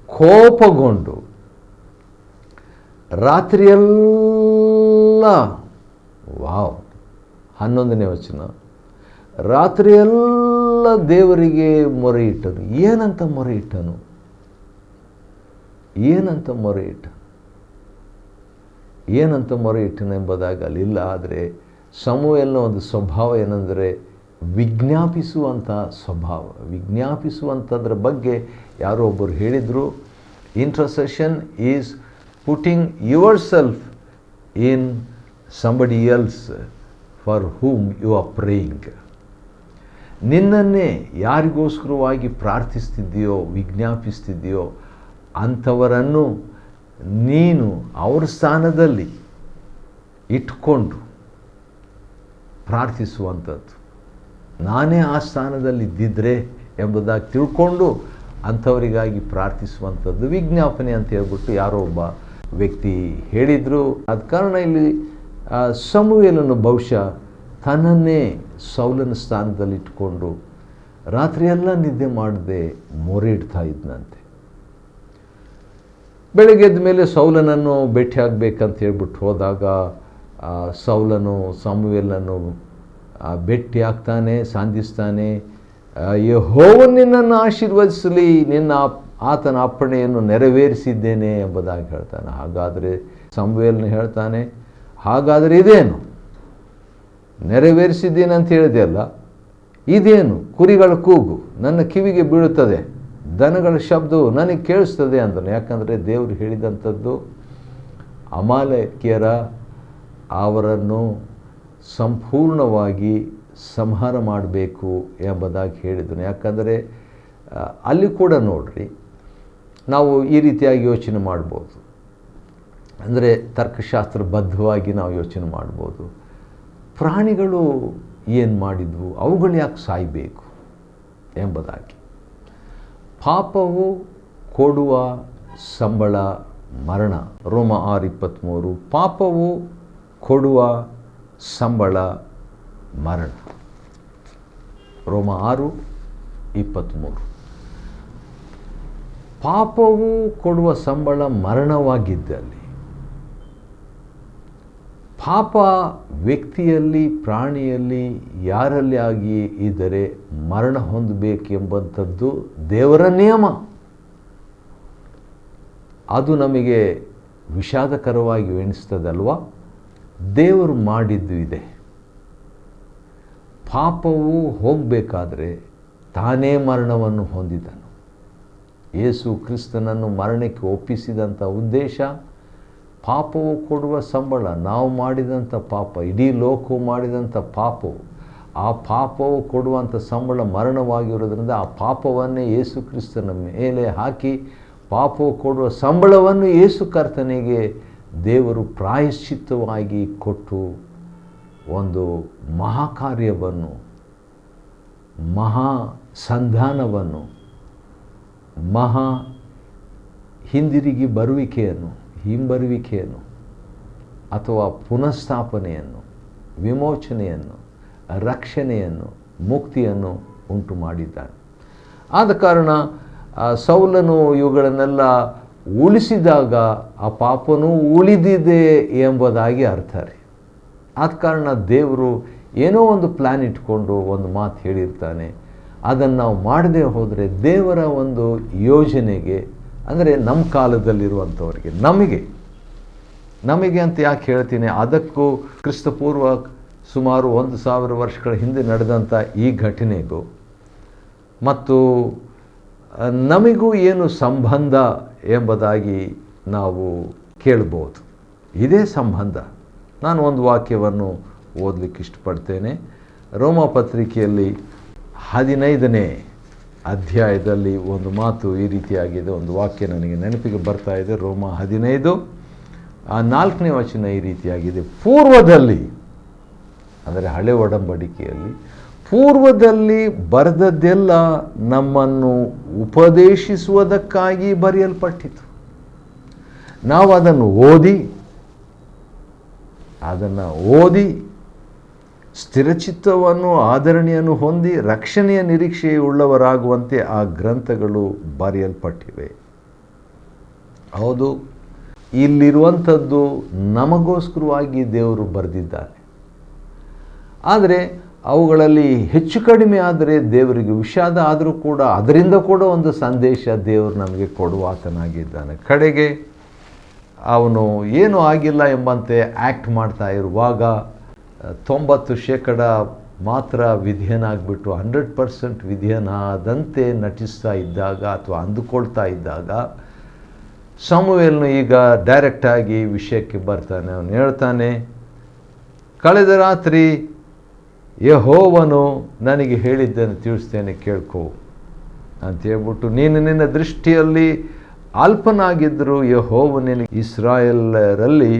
ಕೋಪಗೊಂಡು ರಾತ್ರಿಯೆಲ್ಲ, ವಾವ್, 11ನೇ ವಚನ, ರಾತ್ರಿಯೆಲ್ಲ ದೇವರಿಗೆ ಮೊರೆ ಇಟ್ಟನು. ಏನಂತ ಮೊರೆ ಇಟ್ಟನು? ಏನಂತ ಮೊರೆ ಇಟ್ಟನು ಎಂಬುದಾಗ ಅಲ್ಲಿಲ್ಲ. ಆದರೆ ಸಮುವೇಲನ ಒಂದು ಸ್ವಭಾವ ಏನೆಂದರೆ ವಿಜ್ಞಾಪಿಸುವಂಥ ಸ್ವಭಾವ. ವಿಜ್ಞಾಪಿಸುವಂಥದ್ರ ಬಗ್ಗೆ ಯಾರೋ ಒಬ್ಬರು ಹೇಳಿದರು, intercession is putting yourself in somebody else for whom you are praying. ನಿನ್ನನ್ನೇ ಯಾರಿಗೋಸ್ಕರವಾಗಿ ಪ್ರಾರ್ಥಿಸ್ತಿದ್ದೀಯೋ, ವಿಜ್ಞಾಪಿಸ್ತಿದ್ದೀಯೋ ಅಂಥವರನ್ನು ನೀನು ಅವ್ರ ಸ್ಥಾನದಲ್ಲಿ ಇಟ್ಕೊಂಡು ಪ್ರಾರ್ಥಿಸುವಂಥದ್ದು. ನಾನೇ ಆ ಸ್ಥಾನದಲ್ಲಿ ಇದ್ದಿದ್ರೆ ಎಂಬುದಾಗಿ ತಿಳ್ಕೊಂಡು ಅಂಥವರಿಗಾಗಿ ಪ್ರಾರ್ಥಿಸುವಂಥದ್ದು ವಿಜ್ಞಾಪನೆ ಅಂತ ಹೇಳ್ಬಿಟ್ಟು ಯಾರೋ ಒಬ್ಬ ವ್ಯಕ್ತಿ ಹೇಳಿದರು. ಆದ ಕಾರಣ ಇಲ್ಲಿ ಸಮುವೇಲನು ಬಹುಶಃ ತನ್ನನ್ನೇ ಸೌಲನ ಸ್ಥಾನದಲ್ಲಿ ಇಟ್ಕೊಂಡು ರಾತ್ರಿಯೆಲ್ಲ ನಿದ್ದೆ ಮಾಡದೆ ಮೊರೆ ಇಡ್ತಾ ಇದ್ನಂತೆ. ಬೆಳಗ್ಗೆ ಎದ್ದ ಮೇಲೆ ಸೌಲನನ್ನು ಭೇಟಿ ಆಗಬೇಕಂತ ಹೇಳ್ಬಿಟ್ಟು ಹೋದಾಗ ಸೌಲನು ಸಮುವೇಲನನ್ನು ಭೇಟಿ ಆಗ್ತಾನೆ, ಸಂಧಿಸ್ತಾನೆ. ಯೆಹೋವನು ನಿನ್ನನ್ನು ಆಶೀರ್ವದಿಸಲಿ, ಆತನ ಅಪ್ಪಣೆಯನ್ನು ನೆರವೇರಿಸಿದ್ದೇನೆ ಎಂಬುದಾಗಿ ಹೇಳ್ತಾನೆ. ಹಾಗಾದರೆ ಸಮುವೇಲನು ಹೇಳ್ತಾನೆ, ಹಾಗಾದರೆ ಇದೇನು ನೆರವೇರಿಸಿದ್ದೇನೆ ಅಂತ ಹೇಳಿದೆ ಅಲ್ಲ, ಇದೇನು ಕುರಿಗಳ ಕೂಗು ನನ್ನ ಕಿವಿಗೆ ಬೀಳುತ್ತದೆ, ದನಗಳ ಶಬ್ದವು ನನಗೆ ಕೇಳಿಸ್ತದೆ ಅಂದನು. ಯಾಕಂದರೆ ದೇವರು ಹೇಳಿದಂಥದ್ದು ಅಮಾಲೇಕ್ಯರ ಅವರನ್ನು ಸಂಪೂರ್ಣವಾಗಿ ಸಂಹಾರ ಮಾಡಬೇಕು ಎಂಬುದಾಗಿ ಹೇಳಿದನು. ಯಾಕಂದರೆ ಅಲ್ಲಿ ಕೂಡ ನೋಡ್ರಿ, ನಾವು ಈ ರೀತಿಯಾಗಿ ಯೋಚನೆ ಮಾಡ್ಬೋದು. ಅಂದರೆ ತರ್ಕಶಾಸ್ತ್ರಬದ್ಧವಾಗಿ ನಾವು ಯೋಚನೆ ಮಾಡ್ಬೋದು. ಪ್ರಾಣಿಗಳು ಏನು ಮಾಡಿದ್ವು, ಅವುಗಳು ಯಾಕೆ ಸಾಯಬೇಕು ಎಂಬುದಾಗಿ. ಪಾಪವು ಕೊಡುವ ಸಂಬಳ ಮರಣ. ರೋಮ 6:23. ಪಾಪವು ಕೊಡುವ ಸಂಬಳ ಮರಣ. ರೋಮ 6:23. ಪಾಪವು ಕೊಡುವ ಸಂಬಳ ಮರಣವಾಗಿದ್ದಲ್ಲಿ, ಪಾಪ ವ್ಯಕ್ತಿಯಲ್ಲಿ, ಪ್ರಾಣಿಯಲ್ಲಿ, ಯಾರಲ್ಲಿ ಆಗಿ ಇದ್ದರೆ ಮರಣ ಹೊಂದಬೇಕೆಂಬಂಥದ್ದು ದೇವರ ನಿಯಮ. ಅದು ನಮಗೆ ವಿಷಾದಕರವಾಗಿ ಎಣಿಸ್ತದಲ್ವ? ದೇವರು ಮಾಡಿದ್ದು ಇದೆ. ಪಾಪವು ಹೋಗಬೇಕಾದ್ರೆ ತಾನೇ ಮರಣವನ್ನು ಹೊಂದಿದನು. ಯೇಸು ಕ್ರಿಸ್ತನನ್ನು ಮರಣಕ್ಕೆ ಒಪ್ಪಿಸಿದಂಥ ಉದ್ದೇಶ ಪಾಪವು ಕೊಡುವ ಸಂಬಳ. ನಾವು ಮಾಡಿದಂಥ ಪಾಪ, ಇಡೀ ಲೋಕವು ಮಾಡಿದಂಥ ಪಾಪವು, ಆ ಪಾಪವು ಕೊಡುವಂಥ ಸಂಬಳ ಮರಣವಾಗಿರೋದ್ರಿಂದ ಆ ಪಾಪವನ್ನೇ ಯೇಸು ಕ್ರಿಸ್ತನ ಮೇಲೆ ಹಾಕಿ ಪಾಪವು ಕೊಡುವ ಸಂಬಳವನ್ನು ಯೇಸು ಕರ್ತನಿಗೆ ದೇವರು ಪ್ರಾಯಶ್ಚಿತ್ತವಾಗಿ ಕೊಟ್ಟು ಒಂದು ಮಹಾಕಾರ್ಯವನ್ನು, ಮಹಾ ಸಂಧಾನವನ್ನು, ಮಹಾ ಹಿಂದಿರುಗಿ ಹಿಂಬರುವಿಕೆಯನ್ನು ಅಥವಾ ಪುನಃಸ್ಥಾಪನೆಯನ್ನು, ವಿಮೋಚನೆಯನ್ನು, ರಕ್ಷಣೆಯನ್ನು, ಮುಕ್ತಿಯನ್ನು ಉಂಟು ಮಾಡಿದ್ದಾನೆ. ಆದ ಕಾರಣ ಸೌಲನು ಇವುಗಳನ್ನೆಲ್ಲ ಉಳಿಸಿದಾಗ ಆ ಪಾಪನೂ ಉಳಿದಿದೆ ಎಂಬುದಾಗಿ ಅರ್ಥ ರೀ. ಆದ ಕಾರಣ ದೇವರು ಏನೋ ಒಂದು ಪ್ಲ್ಯಾನ್ ಇಟ್ಕೊಂಡು ಒಂದು ಮಾತು ಹೇಳಿರ್ತಾನೆ. ಅದನ್ನು ನಾವು ಮಾಡದೇ ಹೋದರೆ ದೇವರ ಒಂದು ಯೋಜನೆಗೆ, ಅಂದರೆ ನಮ್ಮ ಕಾಲದಲ್ಲಿರುವಂಥವ್ರಿಗೆ, ನಮಗೆ ಅಂತ ಯಾಕೆ ಹೇಳ್ತೀನಿ, ಅದಕ್ಕೂ ಕ್ರಿಸ್ತಪೂರ್ವ ಸುಮಾರು 1000 ವರ್ಷಗಳ ಹಿಂದೆ ನಡೆದಂಥ ಈ ಘಟನೆಗೂ ಮತ್ತು ನಮಗೂ ಏನು ಸಂಬಂಧ ಎಂಬುದಾಗಿ ನಾವು ಕೇಳ್ಬೋದು. ಇದೇ ಸಂಬಂಧ. ನಾನು ಒಂದು ವಾಕ್ಯವನ್ನು ಓದಲಿಕ್ಕೆ ಇಷ್ಟಪಡ್ತೇನೆ. ರೋಮ ಪತ್ರಿಕೆಯಲ್ಲಿ 15ನೇ ಅಧ್ಯಾಯದಲ್ಲಿ ಒಂದು ಮಾತು ಈ ರೀತಿಯಾಗಿದೆ. ಒಂದು ವಾಕ್ಯ ನನಗೆ ನೆನಪಿಗೆ ಬರ್ತಾ ಇದೆ. ರೋಮ 15 4ನೇ ವಚನ ಈ ರೀತಿಯಾಗಿದೆ. ಪೂರ್ವದಲ್ಲಿ, ಅಂದರೆ ಹಳೆ ಒಡಂಬಡಿಕೆಯಲ್ಲಿ ಪೂರ್ವದಲ್ಲಿ ಬರೆದದ್ದೆಲ್ಲ ನಮ್ಮನ್ನು ಉಪದೇಶಿಸುವುದಕ್ಕಾಗಿ ಬರೆಯಲ್ಪಟ್ಟಿತು. ನಾವು ಅದನ್ನು ಓದಿ ಸ್ಥಿರಚಿತ್ತವನ್ನು, ಆದರಣೆಯನ್ನು ಹೊಂದಿ ರಕ್ಷಣೆಯ ನಿರೀಕ್ಷೆಯುಳ್ಳವರಾಗುವಂತೆ ಆ ಗ್ರಂಥಗಳು ಬರೆಯಲ್ಪಟ್ಟಿವೆ. ಹೌದು, ಇಲ್ಲಿರುವಂಥದ್ದು ನಮಗೋಸ್ಕರವಾಗಿ ದೇವರು ಬರೆದಿದ್ದಾನೆ. ಆದರೆ ಅವುಗಳಲ್ಲಿ ಹೆಚ್ಚು ಕಡಿಮೆ ಆದರೆ ದೇವರಿಗೆ ವಿಷಾದ ಆದರೂ ಕೂಡ ಅದರಿಂದ ಕೂಡ ಒಂದು ಸಂದೇಶ ದೇವರು ನಮಗೆ ಕೊಡುವಾತನಾಗಿದ್ದಾನೆ. ಕಡೆಗೆ ಅವನು ಏನೂ ಆಗಿಲ್ಲ ಎಂಬಂತೆ ಆ್ಯಕ್ಟ್ ಮಾಡ್ತಾ ಇರುವಾಗ 90% ಮಾತ್ರ ವಿಧೇಯನಾಗ್ಬಿಟ್ಟು 100% ವಿಧೇಯನಾದಂತೆ ನಟಿಸ್ತಾ ಇದ್ದಾಗ ಅಥವಾ ಅಂದುಕೊಳ್ತಾ ಇದ್ದಾಗ ಸಮುವೇಲನು ಈಗ ಡೈರೆಕ್ಟಾಗಿ ವಿಷಯಕ್ಕೆ ಬರ್ತಾನೆ. ಅವನು ಹೇಳ್ತಾನೆ, ಕಳೆದ ರಾತ್ರಿ ಯೆಹೋವನು ನನಗೆ ಹೇಳಿದ್ದನ್ನು ತಿಳಿಸ್ತೇನೆ ಕೇಳ್ಕೊ ಅಂತ ಹೇಳ್ಬಿಟ್ಟು, ನೀನು ನಿನ್ನ ದೃಷ್ಟಿಯಲ್ಲಿ ಅಲ್ಪನಾಗಿದ್ದರೂ ಯೆಹೋವನಿಗೆ ಇಸ್ರಾಯೇಲರಲ್ಲಿ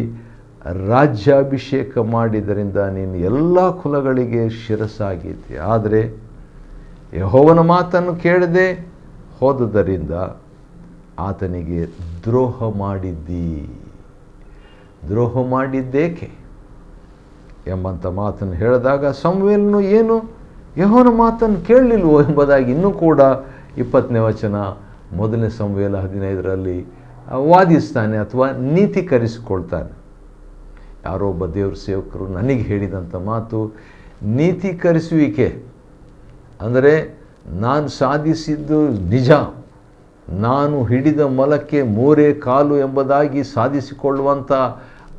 ರಾಜ್ಯಾಭಿಷೇಕ ಮಾಡಿದ್ದರಿಂದ ನೀನು ಎಲ್ಲ ಕುಲಗಳಿಗೆ ಶಿರಸ್ಸಾಗಿದ್ದೆ. ಆದರೆ ಯೆಹೋವನ ಮಾತನ್ನು ಕೇಳದೆ ಹೋದುದರಿಂದ ಆತನಿಗೆ ದ್ರೋಹ ಮಾಡಿದ್ದಿ. ದ್ರೋಹ ಮಾಡಿದ್ದೇಕೆ ಎಂಬಂಥ ಮಾತನ್ನು ಹೇಳಿದಾಗ ಸಮುವೇಲನು ಏನು ಯೆಹೋವನ ಮಾತನ್ನು ಕೇಳಲಿಲ್ವೋ ಎಂಬುದಾಗಿ ಇನ್ನೂ ಕೂಡ 20ನೇ ವಚನ 1ನೇ ಸಮುವೇಲ 15ರಲ್ಲಿ ವಾದಿಸ್ತಾನೆ ಅಥವಾ ನೀತೀಕರಿಸಿಕೊಳ್ತಾನೆ. ಯಾರೋ ಒಬ್ಬ ದೇವ್ರ ಸೇವಕರು ನನಗೆ ಹೇಳಿದಂಥ ಮಾತು ನೀತೀಕರಿಸುವಿಕೆ ಅಂದರೆ ನಾನು ಸಾಧಿಸಿದ್ದು ನಿಜ, ನಾನು ಹಿಡಿದ ಮೊಲಕ್ಕೆ 3 ಕಾಲು ಎಂಬುದಾಗಿ ಸಾಧಿಸಿಕೊಳ್ಳುವಂಥ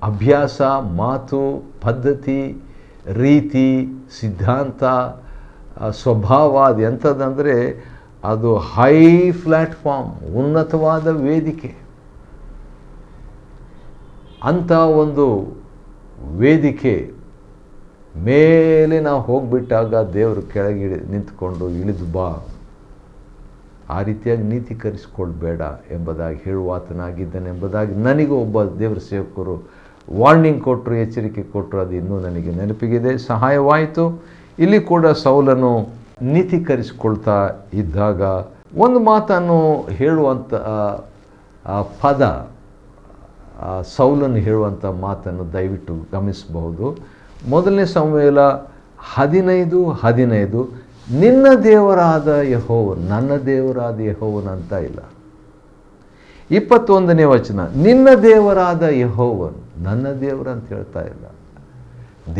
ಅಭ್ಯಾಸ, ಮಾತು, ಪದ್ಧತಿ, ರೀತಿ, ಸಿದ್ಧಾಂತ, ಸ್ವಭಾವ ಅದು ಎಂಥದ್ದಂದರೆ ಅದು ಹೈ ಪ್ಲ್ಯಾಟ್ಫಾರ್ಮ್, ಉನ್ನತವಾದ ವೇದಿಕೆ. ಅಂಥ ಒಂದು ವೇದಿಕೆ ಮೇಲೆ ನಾವು ಹೋಗಿಬಿಟ್ಟಾಗ ದೇವರು ಕೆಳಗೆ ನಿಂತ್ಕೊಂಡು ಇಳಿದು ಬಾ, ಆ ರೀತಿಯಾಗಿ ನೀತೀಕರಿಸಿಕೊಳ್ಬೇಡ ಎಂಬುದಾಗಿ ಹೇಳುವಾತನಾಗಿದ್ದಾನೆ ಎಂಬುದಾಗಿ ನನಗೂ ಒಬ್ಬ ದೇವರ ಸೇವಕರು ವಾರ್ನಿಂಗ್ ಕೊಟ್ಟರು, ಎಚ್ಚರಿಕೆ ಕೊಟ್ಟರು. ಅದು ಇನ್ನೂ ನನಗೆ ನೆನಪಿಗಿದೆ, ಸಹಾಯವಾಯಿತು. ಇಲ್ಲಿ ಕೂಡ ಸೌಲನು ನೀತೀಕರಿಸಿಕೊಳ್ತಾ ಇದ್ದಾಗ ಒಂದು ಮಾತನ್ನು ಹೇಳುವಂಥ ಪದ, ಸೌಲನು ಹೇಳುವಂಥ ಮಾತನ್ನು ದಯವಿಟ್ಟು ಗಮನಿಸಬಹುದು. 1ನೇ ಸಮುವೇಲ 15:15 ನಿನ್ನ ದೇವರಾದ ಯೆಹೋವನು, ನನ್ನ ದೇವರಾದ ಯೆಹೋವನು ಅಂತ ಇಲ್ಲ. 21ನೇ ವಚನ ನಿನ್ನ ದೇವರಾದ ಯೆಹೋವನು, ನನ್ನ ದೇವರ ಅಂತ ಹೇಳ್ತಾ ಇಲ್ಲ,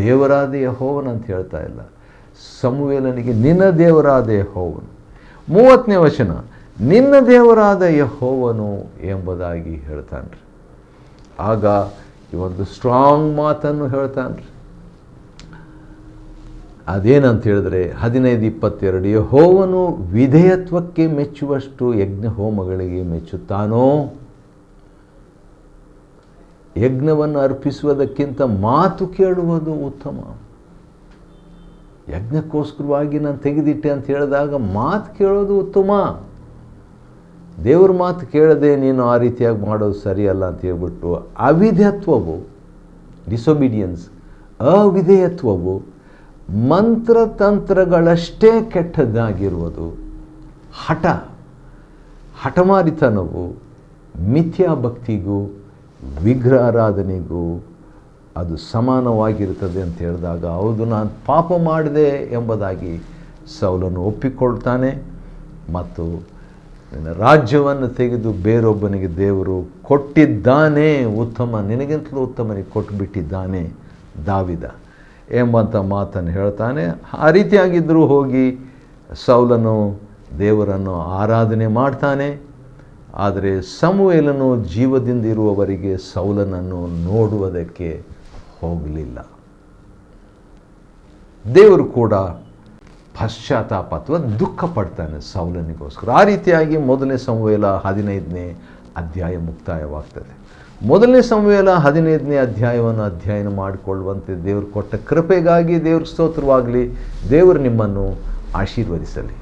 ದೇವರಾದ ಯೆಹೋವನು ಅಂತ ಹೇಳ್ತಾ ಇಲ್ಲ. ಸಮುವೇಲನಿಗೆ ನಿನ್ನ ದೇವರಾದ ಯೆಹೋವನು. 30ನೇ ವಚನ ನಿನ್ನ ದೇವರಾದ ಯೆಹೋವನು ಎಂಬುದಾಗಿ ಹೇಳ್ತಾನ್ರಿ. ಆಗ ಈ ಒಂದು ಸ್ಟ್ರಾಂಗ್ ಮಾತನ್ನು ಹೇಳ್ತಾನ್ರಿ. ಅದೇನಂತ ಹೇಳಿದ್ರೆ 15:22 ಯೆಹೋವನು ವಿಧೇಯತ್ವಕ್ಕೆ ಮೆಚ್ಚುವಷ್ಟು ಯಜ್ಞ ಹೋಮಗಳಿಗೆ ಮೆಚ್ಚುತ್ತಾನೋ? ಯಜ್ಞವನ್ನು ಅರ್ಪಿಸುವುದಕ್ಕಿಂತ ಮಾತು ಕೇಳುವುದು ಉತ್ತಮ. ಯಜ್ಞಕ್ಕೋಸ್ಕರವಾಗಿ ನಾನು ತೆಗೆದಿಟ್ಟೆ ಅಂತ ಹೇಳಿದಾಗ ಮಾತು ಕೇಳೋದು ಉತ್ತಮ. ದೇವ್ರ ಮಾತು ಕೇಳದೆ ನೀನು ಆ ರೀತಿಯಾಗಿ ಮಾಡೋದು ಸರಿಯಲ್ಲ ಅಂತ ಹೇಳ್ಬಿಟ್ಟು ಅವಿಧೇಯತ್ವವು, ಡಿಸೊಬಿಡಿಯನ್ಸ್, ಅವಿಧೇಯತ್ವವು ಮಂತ್ರತಂತ್ರಗಳಷ್ಟೇ ಕೆಟ್ಟದ್ದಾಗಿರುವುದು, ಹಠಮಾರಿತನವು ಮಿಥ್ಯಾಭಕ್ತಿಗೂ ವಿಗ್ರಹಾರಾಧನೆಗೂ ಅದು ಸಮಾನವಾಗಿರುತ್ತದೆ ಅಂತ ಹೇಳಿದಾಗ ಹೌದು ನಾನು ಪಾಪ ಮಾಡಿದೆ ಎಂಬುದಾಗಿ ಸೌಲನು ಒಪ್ಪಿಕೊಳ್ತಾನೆ. ಮತ್ತು ರಾಜ್ಯವನ್ನು ತೆಗೆದು ಬೇರೊಬ್ಬನಿಗೆ ದೇವರು ಕೊಟ್ಟಿದ್ದಾನೆ, ಉತ್ತಮ, ನಿನಗಿಂತಲೂ ಉತ್ತಮನಿಗೆ ಕೊಟ್ಟುಬಿಟ್ಟಿದ್ದಾನೆ ದಾವಿದ ಎಂಬಂಥ ಮಾತನ್ನು ಹೇಳ್ತಾನೆ. ಆ ರೀತಿಯಾಗಿದ್ದರೂ ಹೋಗಿ ಸೌಲನು ದೇವರನ್ನು ಆರಾಧನೆ ಮಾಡ್ತಾನೆ. ಆದರೆ ಸಮುವೇಲನು ಜೀವದಿಂದ ಇರುವವರೆಗೆ ಸೌಲನನ್ನು ನೋಡುವುದಕ್ಕೆ ಹೋಗಲಿಲ್ಲ. ದೇವರು ಕೂಡ ಪಶ್ಚಾತ್ತಾಪ ಅಥವಾ ದುಃಖ ಪಡ್ತಾನೆ ಸೌಲನಿಗೋಸ್ಕರ. ಆ ರೀತಿಯಾಗಿ 1ನೇ ಸಮುವೇಲ 15ನೇ ಅಧ್ಯಾಯ ಮುಕ್ತಾಯವಾಗ್ತದೆ. 1ನೇ ಸಮುವೇಲ 15ನೇ ಅಧ್ಯಾಯವನ್ನು ಅಧ್ಯಯನ ಮಾಡಿಕೊಳ್ಳುವಂತೆ ದೇವರು ಕೊಟ್ಟ ಕೃಪೆಗಾಗಿ ದೇವ್ರ ಸ್ತೋತ್ರವಾಗಲಿ. ದೇವರು ನಿಮ್ಮನ್ನು ಆಶೀರ್ವದಿಸಲಿ.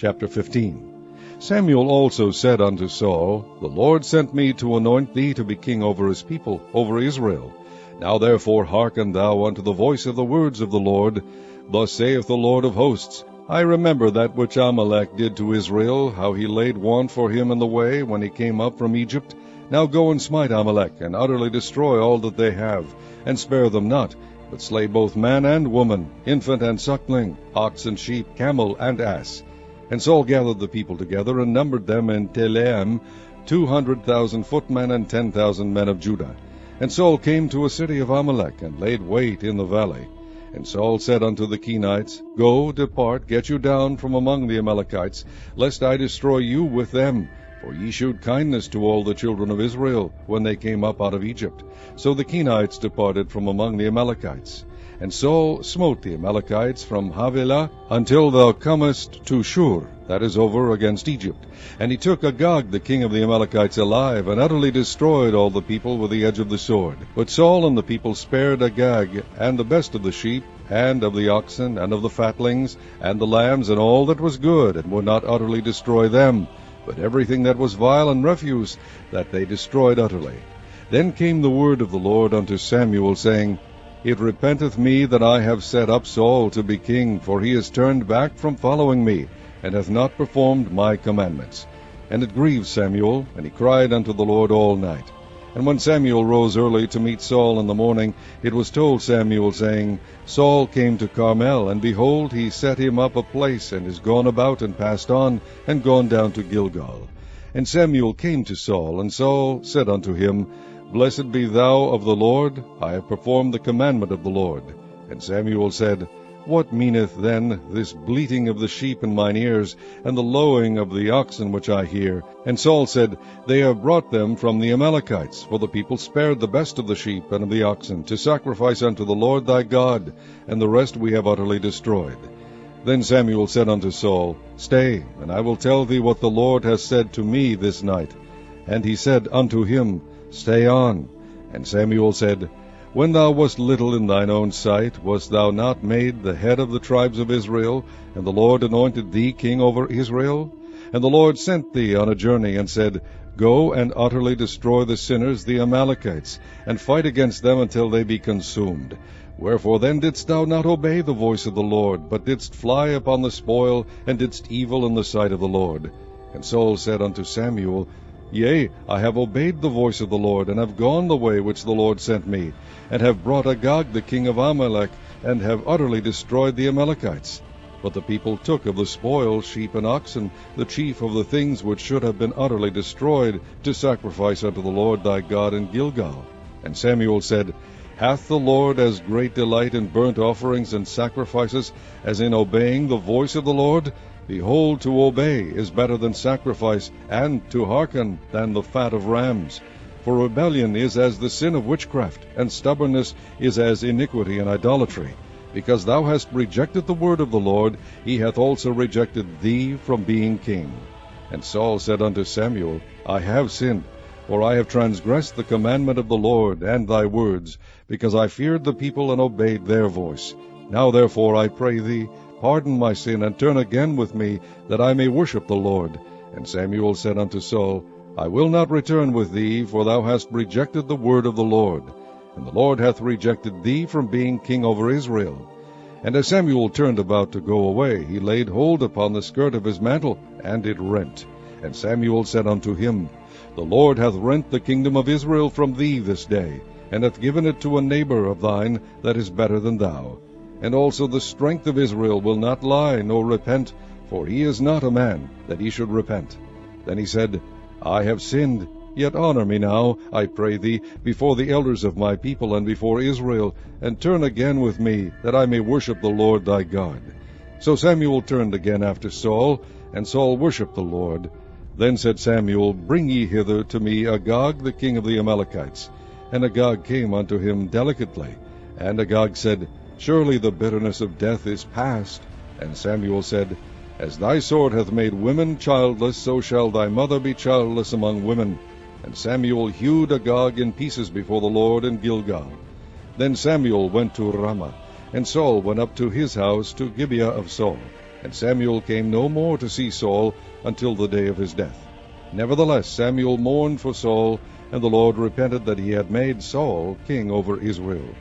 Chapter 15. Samuel also said unto Saul, The Lord sent me to anoint thee to be king over his people, over Israel. Now therefore hearken thou unto the voice of the words of the Lord. Thus saith the Lord of hosts, I remember that which Amalek did to Israel, how he laid want for him in the way when he came up from Egypt. Now go and smite Amalek, and utterly destroy all that they have, and spare them not, but slay both man and woman, infant and suckling, ox and sheep, camel and ass. And Saul gathered the people together, and numbered them in Telaim 200,000 footmen and 10,000 men of Judah. And Saul came to a city of Amalek, and laid wait in the valley. And Saul said unto the Kenites, Go, depart, get you down from among the Amalekites, lest I destroy you with them. For ye shewed kindness to all the children of Israel, when they came up out of Egypt. So the Kenites departed from among the Amalekites. And Saul smote the Amalekites from Havilah until thou comest to Shur, that is over against Egypt. And he took Agag the king of the Amalekites alive, and utterly destroyed all the people with the edge of the sword. But Saul and the people spared Agag, and the best of the sheep, and of the oxen, and of the fatlings, and the lambs, and all that was good, and would not utterly destroy them, but everything that was vile and refuse, that they destroyed utterly. Then came the word of the Lord unto Samuel, saying, It repenteth me that I have set up Saul to be king, for he is turned back from following me, and hath not performed my commandments. And it grieved Samuel, and he cried unto the Lord all night. And when Samuel rose early to meet Saul in the morning, it was told Samuel, saying, Saul came to Carmel, and behold, he set him up a place, and is gone about, and passed on, and gone down to Gilgal. And Samuel came to Saul, and Saul said unto him, Blessed be thou of the Lord, I have performed the commandment of the Lord. And Samuel said, What meaneth then this bleating of the sheep in mine ears, and the lowing of the oxen which I hear? And Saul said, They have brought them from the Amalekites, for the people spared the best of the sheep and of the oxen, to sacrifice unto the Lord thy God, and the rest we have utterly destroyed. Then Samuel said unto Saul, Stay, and I will tell thee what the Lord hath said to me this night. And he said unto him, Stay on. And Samuel said, When thou wast little in thine own sight, wast thou not made the head of the tribes of Israel, and the Lord anointed thee king over Israel? And the Lord sent thee on a journey, and said, Go and utterly destroy the sinners, the Amalekites, and fight against them until they be consumed. Wherefore then didst thou not obey the voice of the Lord, but didst fly upon the spoil, and didst evil in the sight of the Lord? And Saul said unto Samuel, Yea, I have obeyed the voice of the Lord, and have gone the way which the Lord sent me, and have brought Agag the king of Amalek, and have utterly destroyed the Amalekites. But the people took of the spoil sheep and oxen, the chief of the things which should have been utterly destroyed, to sacrifice unto the Lord thy God in Gilgal. And Samuel said, Hath the Lord as great delight in burnt offerings and sacrifices as in obeying the voice of the Lord? Behold, to obey is better than sacrifice, and to hearken than the fat of rams. For rebellion is as the sin of witchcraft, and stubbornness is as iniquity and idolatry. Because thou hast rejected the word of the Lord, he hath also rejected thee from being king. And Saul said unto Samuel, I have sinned, for I have transgressed the commandment of the Lord and thy words, because I feared the people and obeyed their voice. Now therefore I pray thee, pardon my sin, and turn again with me, that I may worship the Lord. And Samuel said unto Saul, I will not return with thee, for thou hast rejected the word of the Lord. And the Lord hath rejected thee from being king over Israel. And as Samuel turned about to go away, he laid hold upon the skirt of his mantle, and it rent. And Samuel said unto him, The Lord hath rent the kingdom of Israel from thee this day, and hath given it to a neighbor of thine that is better than thou. And also the strength of Israel will not lie, nor repent, for he is not a man, that he should repent. Then he said, I have sinned, yet honor me now, I pray thee, before the elders of my people, and before Israel, and turn again with me, that I may worship the Lord thy God. So Samuel turned again after Saul, and Saul worshipped the Lord. Then said Samuel, Bring ye hither to me Agag the king of the Amalekites. And Agag came unto him delicately. And Agag said, Surely the bitterness of death is past. And Samuel said, As thy sword hath made women childless, so shall thy mother be childless among women. And Samuel hewed Agag in pieces before the Lord in Gilgal. Then Samuel went to Ramah, and Saul went up to his house to Gibeah of Saul. And Samuel came no more to see Saul until the day of his death. Nevertheless Samuel mourned for Saul, and the Lord repented that he had made Saul king over Israel.